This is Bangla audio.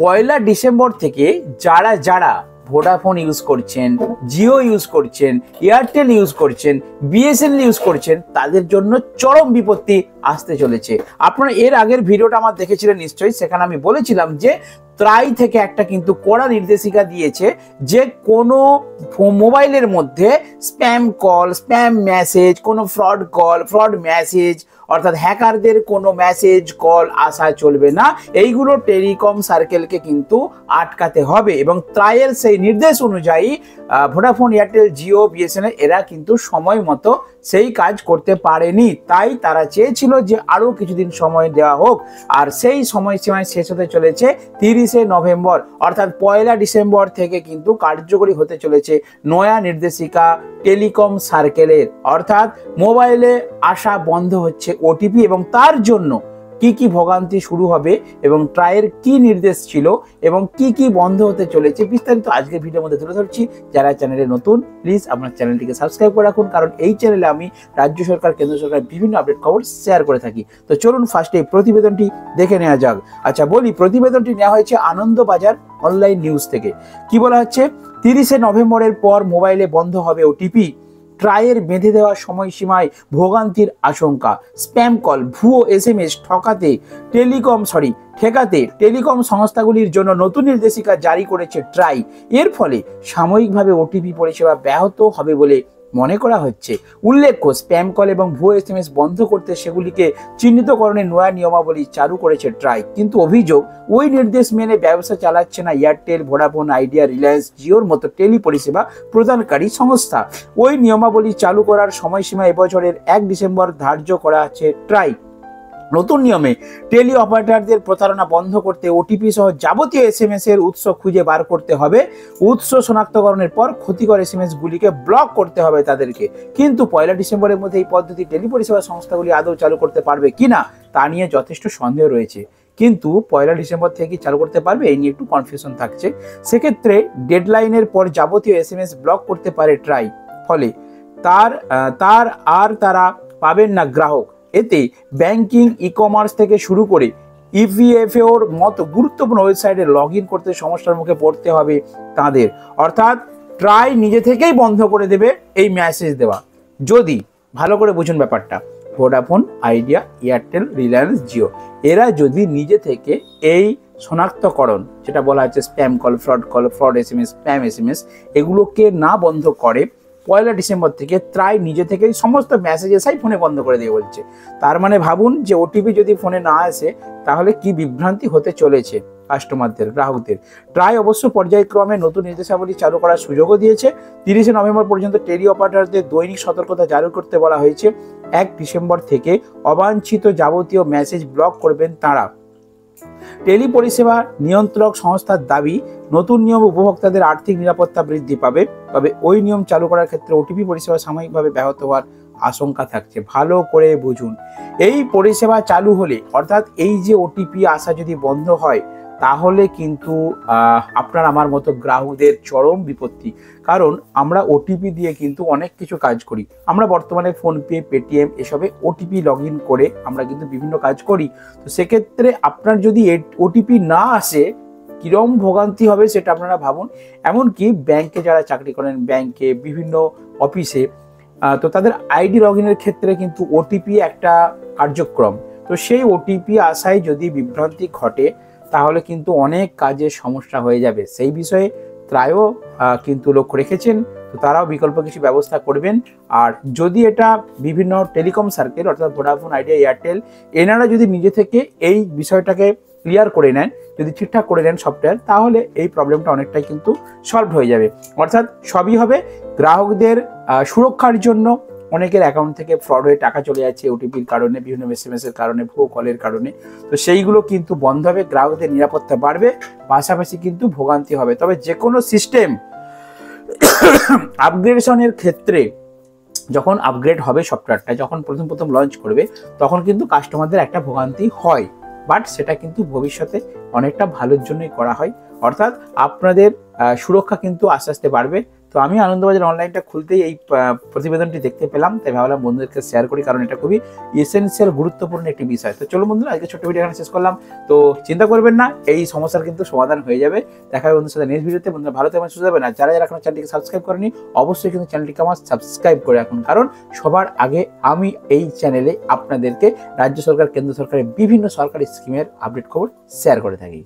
পয়লা ডিসেম্বর থেকে যারা যারা ভোডাফোন ইউজ করছেন, জিও ইউজ করছেন, এয়ারটেল ইউজ করছেন, বিএসএনএল ইউজ করছেন, তাদের জন্য চরম বিপত্তি আসতে চলেছে। আপনারা এর আগের ভিডিওটা আমার দেখেছিলেন নিশ্চয়ই, সেখানে আমি বলেছিলাম যে ত্রাই থেকে একটা কিন্তু কড়া নির্দেশিকা দিয়েছে যে কোনো মোবাইলের মধ্যে স্প্যাম কল, স্প্যাম মেসেজ, কোনো ফ্রড কল, ফ্রড মেসেজ অর্থাৎ হ্যাকারদের কোনো মেসেজ কল আসা চলবে না। এইগুলো টেলিকম সার্কেলকে কিন্তু আটকাতে হবে এবং ত্রাইয়ের সেই নির্দেশ অনুযায়ী ভোডাফোন, এয়ারটেল, জিও, বিএসএনএল এরা কিন্তু সময় মতো সেই কাজ করতে পারেনি। তাই তারা চেয়েছিল যে আরও কিছুদিন সময় দেওয়া হোক, আর সেই সময়সীমায় শেষ হতে চলেছে 30শে নভেম্বর, অর্থাৎ পয়লা ডিসেম্বর থেকে কিন্তু কার্যকরী হতে চলেছে নয়া নির্দেশিকা টেলিকম সার্কেলের। অর্থাৎ মোবাইলে আসা বন্ধ হচ্ছে ওটিপি এবং তার জন্য কি কি ভোগান্তি শুরু হবে এবং ট্রাইয়ের কি নির্দেশ ছিল এবং কি কি বন্ধ হতে চলেছে বিস্তারিত আজকের ভিডিওর মধ্যে তুলে ধরছি। যারা চ্যানেলে নতুন, প্লিজ আপনার চ্যানেলটিকে সাবস্ক্রাইব করে রাখুন, কারণ এই চ্যানেলে আমি রাজ্য সরকার, কেন্দ্র সরকার বিভিন্ন আপডেট খবর শেয়ার করে থাকি। তো চলুন ফার্স্টে এই প্রতিবেদনটি দেখে নেওয়া যাক। আচ্ছা বলি, প্রতিবেদনটি নেওয়া হয়েছে আনন্দবাজার অনলাইন নিউজ থেকে। কি বলা হচ্ছে, 30শে নভেম্বরের পর মোবাইলে বন্ধ হবে ওটিপি। ট্রাইয়ের বেঁধে দেওয়া সময়সীমায় ভোগান্তির আশঙ্কা। স্প্যাম কল, ভুয়ো এসএমএস ঠেকাতে টেলিকম সংস্থাগুলির জন্য নতুন নির্দেশিকা জারি করেছে ট্রাই। এর ফলে সাময়িকভাবে ওটিপি পরিষেবা ব্যাহত হবে বলে মনে করা হচ্ছে। উল্লেখ্য, স্প্যাম কল এবং ভুয়ো এসএমএস বন্ধ করতে সেগুলিকে চিহ্নিতকরণের নয়া নিয়মাবলী চালু করেছে ট্রাই। কিন্তু অভিযোগ, ওই নির্দেশ মেনে ব্যবসা চালাচ্ছে না এয়ারটেল, ভোডাফোন, আইডিয়া, রিলায়েন্স, জিওর মতো টেলি পরিষেবা প্রদানকারী সংস্থা। ওই নিয়মাবলী চালু করার সময়সীমা এবছরের 1 ডিসেম্বর ধার্য করা আছে ট্রাই। নতুন নিয়মে টেলি অপারেটরদের প্রতারণা বন্ধ করতে ওটিপি সহ যাবতীয় এসএমএস এর উৎস খুঁজে বার করতে হবে। উৎস শনাক্তকরণের পর ক্ষতিকর এসএমএস গুলিকে ব্লক করতে হবে তাদেরকে। কিন্তু পয়লা ডিসেম্বরের মধ্যে এই পদ্ধতি টেলি পরিষেবা সংস্থাগুলি আদৌ চালু করতে পারবে কিনা তা নিয়ে যথেষ্ট সন্দেহ রয়েছে। কিন্তু পয়লা ডিসেম্বর থেকে চালু করতে পারবে এই নিয়ে একটু কনফিউশন থাকছে। সেক্ষেত্রে ডেডলাইনের পর যাবতীয় এসএমএস ব্লক করতে পারে ট্রাই, ফলে তারা পাবেন না গ্রাহক। এতে ব্যাংকিং, ই কমার্স থেকে শুরু করে ইপিএফওর মতো গুরুত্বপূর্ণ ওয়েবসাইটে লগ ইন করতে সমস্যার মুখে পড়তে হবে তাদের। অর্থাৎ ট্রাই নিজে থেকেই বন্ধ করে দেবে এই মেসেজ দেওয়া। যদি ভালো করে বুঝুন ব্যাপারটা, Vodafone, idea, Airtel, Reliance, Jio এরা যদি নিজে থেকে এই শনাক্তকরণ, যেটা বলা হচ্ছে spam call, fraud SMS, spam SMS, এগুলোকে না বন্ধ করে পয়লা ডিসেম্বর থেকে ট্রাই নিজে থেকেই সমস্ত মেসেজ এসাই ফোনে বন্ধ করে দিয়ে বলছে। তার মানে ভাবুন যে ওটিপি যদি ফোনে না আসে তাহলে কি বিভ্রান্তি হতে চলেছে কাস্টমারদের, গ্রাহকদের। ট্রাই অবশ্য পর্যায়ক্রমে নতুন নির্দেশাবলী চালু করার সুযোগও দিয়েছে। 30শে নভেম্বর পর্যন্ত টেলি অপারেটরদের দৈনিক সতর্কতা জারি করতে বলা হয়েছে। 1 ডিসেম্বর থেকে অবাঞ্ছিত যাবতীয় মেসেজ ব্লক করবেন তারা। টেলি পরিষেবা নিয়ন্ত্রক সংস্থার দাবি, নতুন নিয়ম উপভোক্তাদের আর্থিক নিরাপত্তা বৃদ্ধি পাবে, তবে ওই নিয়ম চালু করার ক্ষেত্রে ওটিপি পরিষেবা সাময়িকভাবে ব্যাহত হওয়ার আশঙ্কা থাকছে। ভালো করে বুঝুন, এই পরিষেবা চালু হলে অর্থাৎ এই যে ওটিপি আসা যদি বন্ধ হয় তাহলে কিন্তু আপনার আমার মতো গ্রাহকদের চরম বিপত্তি। কারণ আমরা ওটিপি দিয়ে কিন্তু অনেক কিছু কাজ করি। আমরা বর্তমানে ফোনপে, পেটিএম এসবে ওটিপি লগ ইন করে আমরা কিন্তু বিভিন্ন কাজ করি। তো সেক্ষেত্রে আপনার যদি ওটিপি না আসে কিরম ভোগান্তি হবে সেটা আপনারা ভাবুন। এমনকি ব্যাংকে যারা চাকরি করেন, ব্যাংকে বিভিন্ন অফিসে, তো তাদের আইডি লগ ইনের ক্ষেত্রে কিন্তু ওটিপি একটা কার্যক্রম। তো সেই ওটিপি আসায় যদি বিভ্রান্তি ঘটে তাহলে কিন্তু অনেক কাজের সমস্যা হয়ে যাবে। সেই বিষয়ে ট্রাইও কিন্তু লক্ষ্য রেখেছেন, তো তারাও বিকল্প কিছু ব্যবস্থা করবেন। আর যদি এটা বিভিন্ন টেলিকম সার্কেল অর্থাৎ ভোডাফোন, আইডিয়া, এয়ারটেল এনারা যদি নিজে থেকে এই বিষয়টাকে ক্লিয়ার করে নেন, যদি ঠিকঠাক করে নেন সফটওয়্যার, তাহলে এই প্রবলেমটা অনেকটাই কিন্তু সলভ হয়ে যাবে। অর্থাৎ সবই হবে গ্রাহকদের সুরক্ষার জন্য। অনেকের অ্যাকাউন্ট থেকে ফ্রড হয়ে টাকা চলে যাচ্ছে ওটিপির কারণে, বিভিন্ন এসএমএস এর কারণে, ভুয়ো কলের কারণে। তো সেইগুলো কিন্তু বন্ধ হবে, গ্রাহকদের নিরাপত্তা বাড়বে, পাশাপাশি কিন্তু ভোগান্তি হবে। তবে যে কোনো সিস্টেম আপগ্রেডেশনের ক্ষেত্রে যখন আপগ্রেড হবে সফটওয়্যারটা, যখন প্রথম লঞ্চ করবে তখন কিন্তু কাস্টমারদের একটা ভোগান্তি হয়, বাট সেটা কিন্তু ভবিষ্যতে অনেকটা ভালোর জন্যই করা হয়। অর্থাৎ আপনাদের সুরক্ষা কিন্তু আস্তে আস্তে বাড়বে। তো আমি আনন্দবাজার অনলাইনটা খুলতেই এই প্রতিবেদনটি দেখতে পেলাম, তাই ভাবলাম বন্ধুদেরকে শেয়ার করি, কারণ এটা খুবই এসেনশিয়াল গুরুত্বপূর্ণ একটি বিষয়। তো চলো বন্ধুরা, আজকে ছোট্ট ভিডিও এখানে শেষ করলাম। তো চিন্তা করবেন না, এই সমস্যার কিন্তু সমাধান হয়ে যাবে। দেখা হবে বন্ধুর সাথে নেক্সট ভিডিওতে। বন্ধুরা ভালো থাকবেন, সুস্থ থাকবেন। আর যারা যারা এখনো চ্যানেলটিকে সাবস্ক্রাইব করেনি, অবশ্যই কিন্তু চ্যানেলটিকে আমার সাবস্ক্রাইব করে রাখুন, কারণ সবার আগে আমি এই চ্যানেলে আপনাদেরকে রাজ্য সরকার, কেন্দ্র সরকারের বিভিন্ন সরকারি স্কিমের আপডেট খবর শেয়ার করে থাকি।